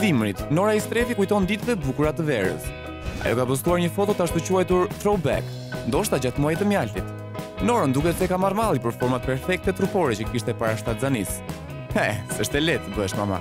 dimrit, Nora Istrefi kujton ditëve bukura të verës. Ajo ka postuar një foto të ashtu quajtur throwback, ndoshta gjatë muajit të mjaltit. Norën duket se ka marrë malli për format perfekte trupore që kishte para shtatzanis. S'është e lehtë të bësh mama.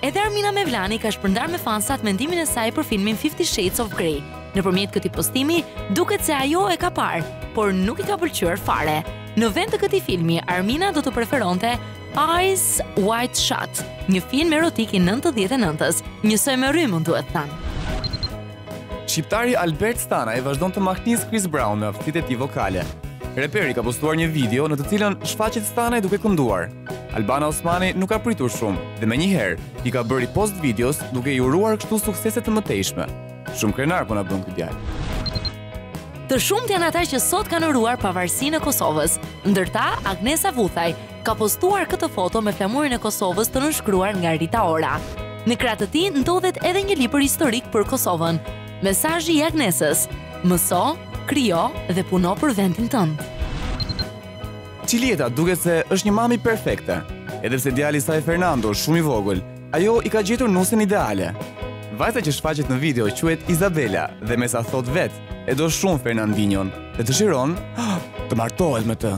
Edhe Armina Mevlani ka shpërndar me fansat mendimin e saj për filmin 50 Shades of Grey. Nëpërmjet këtij postimi, duket se ajo e ka parë, por nuk i ka pëlqyer fare. Në vend të këtij filmi, Armina do të preferonte Eyes Wide Shut, një film erotik i 99-s, njësoj me rrymën duhet thënë. Shqiptari Albert Stanaj vazhdon të mahnis Chris Brown me aftësitë e tij vokale. Reperi ka postuar një video në të cilën shfaqet Stanaj duke kënduar. Albana Osmani nuk ka pritur shumë dhe menjëherë i ka bërë post videos duke i uruar kështu suksese të mëtejshme. Shumë krenar po na bën ky djalë. Të shumt janë ata që sot kanë uruar pavarësinë e Kosovës, ndërta Agnesa Vuthaj ka postuar këtë foto me flamurin e Kosovës të nënshkruar nga Rita Ora. Në krah të tij ndodhet edhe një libër historik për Kosovën. Mesazhi i Agnesës: mëso, krijo dhe puno për vendin tënd. Qilieta duket se është një mami perfekte. Edhe pse djali i saj Fernando është shumë i vogël, ajo i ka gjetur nusin ideale. Vajza që shfaqet në video quhet Izabela dhe me sa thot vet, e do shumë Fernandinjon dhe dëshiron të martohet me të.